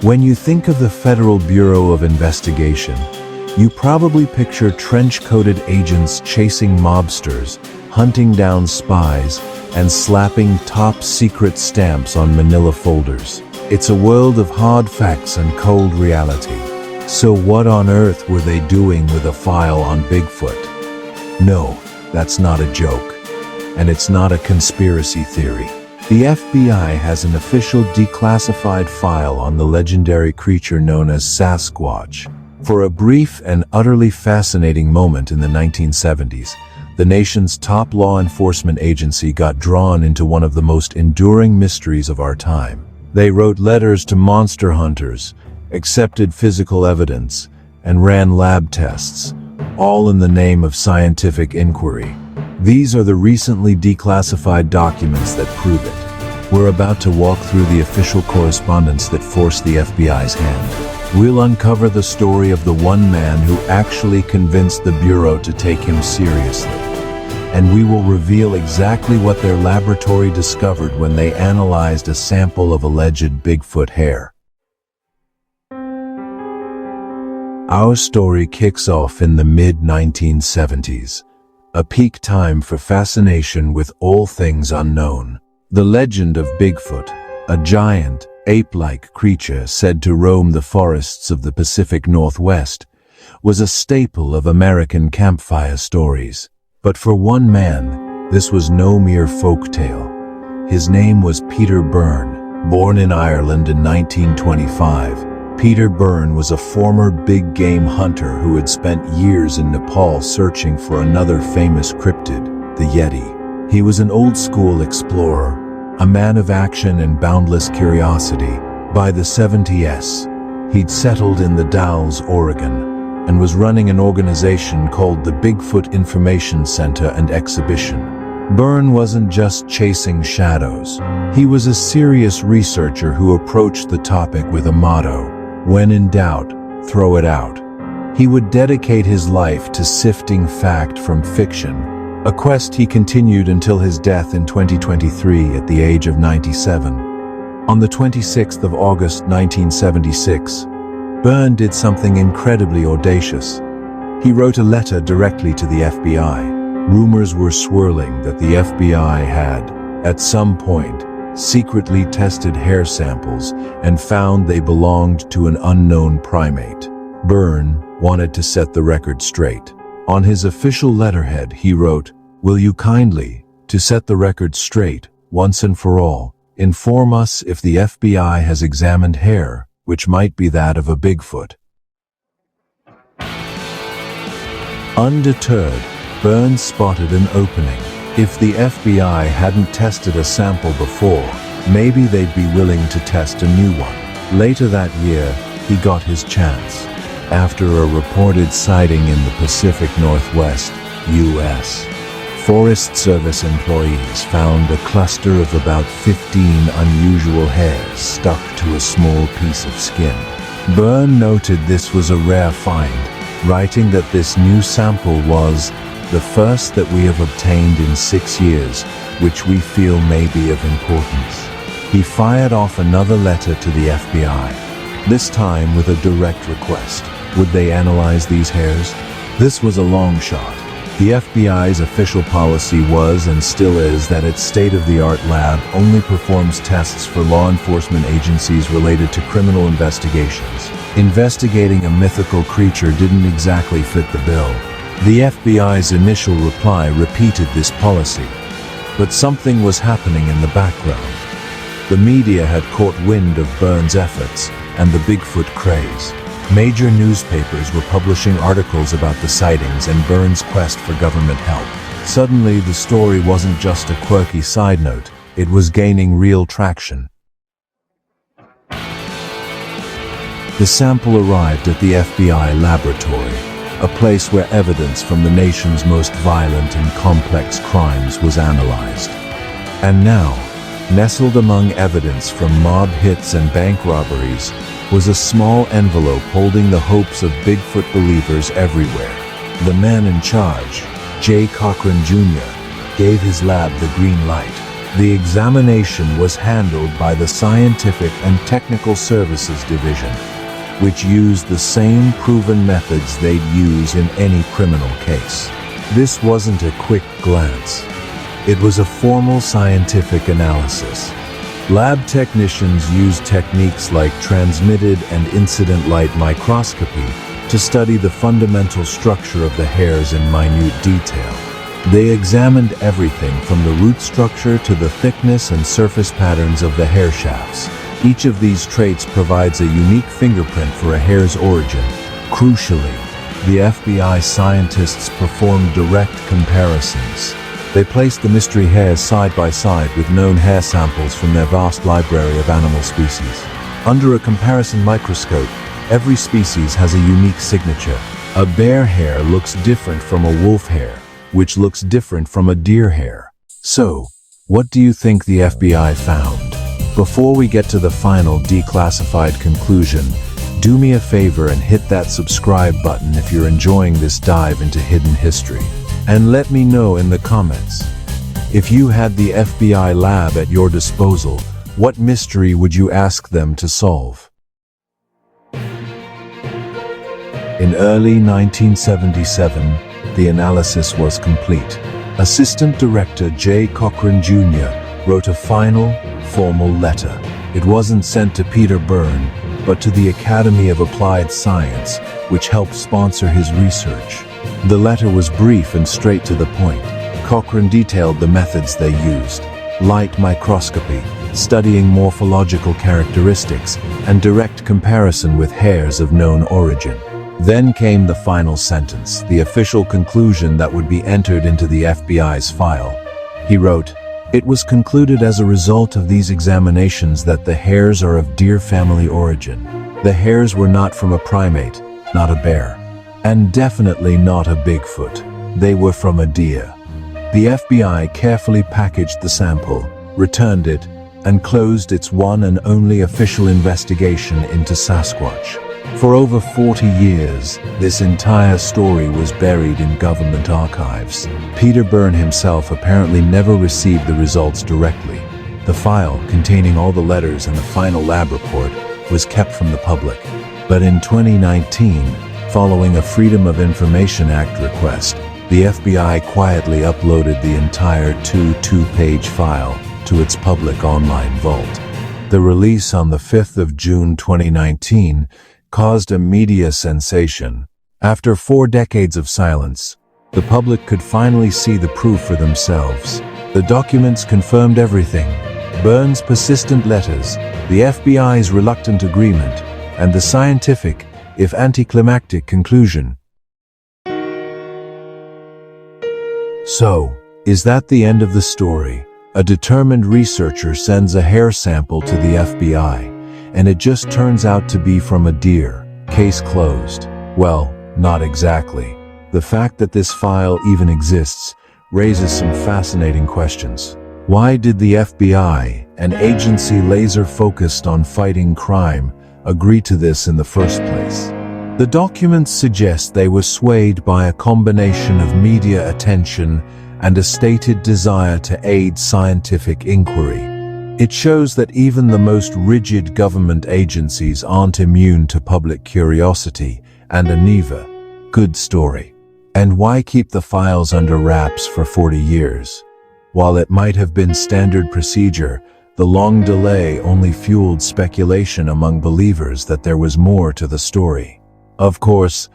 When you think of the Federal Bureau of Investigation, you probably picture trench-coated agents chasing mobsters, hunting down spies, and slapping top-secret stamps on manila folders. It's a world of hard facts and cold reality. So what on earth were they doing with a file on Bigfoot? No, that's not a joke. And it's not a conspiracy theory. The FBI has an official declassified file on the legendary creature known as Sasquatch. For a brief and utterly fascinating moment in the 1970s, the nation's top law enforcement agency got drawn into one of the most enduring mysteries of our time. They wrote letters to monster hunters, accepted physical evidence, and ran lab tests, all in the name of scientific inquiry. These are the recently declassified documents that prove it. We're about to walk through the official correspondence that forced the FBI's hand. We'll uncover the story of the one man who actually convinced the Bureau to take him seriously. And we will reveal exactly what their laboratory discovered when they analyzed a sample of alleged Bigfoot hair. Our story kicks off in the mid-1970s, a peak time for fascination with all things unknown. The legend of Bigfoot, a giant, ape-like creature said to roam the forests of the Pacific Northwest, was a staple of American campfire stories. But for one man, this was no mere folk tale. His name was Peter Byrne. Born in Ireland in 1925, Peter Byrne was a former big-game hunter who had spent years in Nepal searching for another famous cryptid, the Yeti. He was an old-school explorer, a man of action and boundless curiosity. By the 70s, he'd settled in the Dalles, Oregon, and was running an organization called the Bigfoot Information Center and Exhibition. Byrne wasn't just chasing shadows. He was a serious researcher who approached the topic with a motto: when in doubt, throw it out. He would dedicate his life to sifting fact from fiction, a quest he continued until his death in 2023 at the age of 97. On the 26th of August 1976, Byrne did something incredibly audacious. He wrote a letter directly to the FBI. Rumors were swirling that the FBI had, at some point, secretly tested hair samples and found they belonged to an unknown primate. Byrne wanted to set the record straight. On his official letterhead, he wrote, "Will you kindly, to set the record straight, once and for all, inform us if the FBI has examined hair, which might be that of a Bigfoot?" Undeterred, Byrne spotted an opening. If the FBI hadn't tested a sample before, maybe they'd be willing to test a new one. Later that year, he got his chance. After a reported sighting in the Pacific Northwest, U.S., Forest Service employees found a cluster of about 15 unusual hairs stuck to a small piece of skin. Byrne noted this was a rare find, writing that this new sample was the first that we have obtained in 6 years, which we feel may be of importance. He fired off another letter to the FBI, this time with a direct request. Would they analyze these hairs? This was a long shot. The FBI's official policy was and still is that its state-of-the-art lab only performs tests for law enforcement agencies related to criminal investigations. Investigating a mythical creature didn't exactly fit the bill. The FBI's initial reply repeated this policy. But something was happening in the background. The media had caught wind of Byrne's efforts and the Bigfoot craze. Major newspapers were publishing articles about the sightings and Byrne's quest for government help. Suddenly, the story wasn't just a quirky side note, it was gaining real traction. The sample arrived at the FBI laboratory, a place where evidence from the nation's most violent and complex crimes was analyzed. And now, nestled among evidence from mob hits and bank robberies, was a small envelope holding the hopes of Bigfoot believers everywhere. The man in charge, J. Cochran Jr., gave his lab the green light. The examination was handled by the Scientific and Technical Services Division, which used the same proven methods they'd use in any criminal case. This wasn't a quick glance. It was a formal scientific analysis. Lab technicians used techniques like transmitted and incident light microscopy to study the fundamental structure of the hairs in minute detail. They examined everything from the root structure to the thickness and surface patterns of the hair shafts. Each of these traits provides a unique fingerprint for a hair's origin. Crucially, the FBI scientists performed direct comparisons. They placed the mystery hairs side by side with known hair samples from their vast library of animal species. Under a comparison microscope, every species has a unique signature. A bear hair looks different from a wolf hair, which looks different from a deer hair. So, what do you think the FBI found? Before we get to the final declassified conclusion, do me a favor and hit that subscribe button if you're enjoying this dive into hidden history. And let me know in the comments. If you had the FBI lab at your disposal, what mystery would you ask them to solve? In early 1977, the analysis was complete. Assistant Director J. Cochran Jr. wrote a final, formal letter. It wasn't sent to Peter Byrne, but to the Academy of Applied Science, which helped sponsor his research. The letter was brief and straight to the point. Cochran detailed the methods they used: light microscopy, studying morphological characteristics, and direct comparison with hairs of known origin. Then came the final sentence, the official conclusion that would be entered into the FBI's file. He wrote, "It was concluded as a result of these examinations that the hairs are of deer family origin. The hairs were not from a primate, not a bear, and definitely not a Bigfoot. They were from a deer." The FBI carefully packaged the sample, returned it, and closed its one and only official investigation into Sasquatch. For over 40 years, this entire story was buried in government archives. Peter Byrne himself apparently never received the results directly. The file, containing all the letters and the final lab report, was kept from the public. But in 2019, following a Freedom of Information Act request, the FBI quietly uploaded the entire two-page file to its public online vault. The release on the 5th of June 2019 caused a media sensation. After 4 decades of silence, the public could finally see the proof for themselves. The documents confirmed everything: Byrne's persistent letters, the FBI's reluctant agreement, and the scientific, if anticlimactic, conclusion. So, is that the end of the story? A determined researcher sends a hair sample to the FBI, and it just turns out to be from a deer. Case closed. Well, not exactly. The fact that this file even exists raises some fascinating questions. Why did the FBI, an agency laser-focused on fighting crime, agree to this in the first place? The documents suggest they were swayed by a combination of media attention and a stated desire to aid scientific inquiry. It shows that even the most rigid government agencies aren't immune to public curiosity and a neither. Good story. And why keep the files under wraps for 40 years? While it might have been standard procedure, the long delay only fueled speculation among believers that there was more to the story. Of course,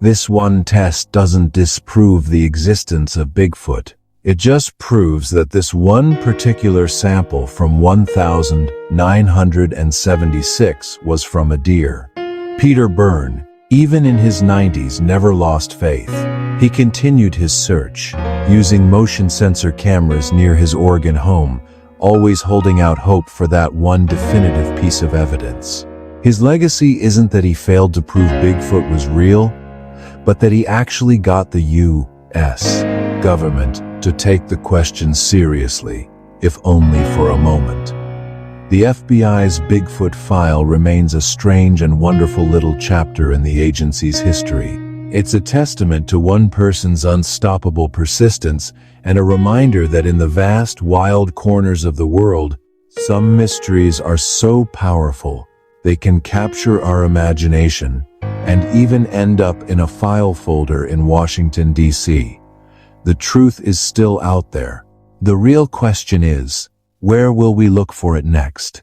this one test doesn't disprove the existence of Bigfoot. It just proves that this one particular sample from 1976 was from a deer. Peter Byrne, even in his 90s, never lost faith. He continued his search, using motion sensor cameras near his Oregon home, always holding out hope for that one definitive piece of evidence. His legacy isn't that he failed to prove Bigfoot was real, but that he actually got the U.S. government to take the question seriously, if only for a moment. The FBI's Bigfoot file remains a strange and wonderful little chapter in the agency's history. It's a testament to one person's unstoppable persistence and a reminder that in the vast, wild corners of the world, some mysteries are so powerful they can capture our imagination and even end up in a file folder in Washington, D.C. The truth is still out there. The real question is, where will we look for it next?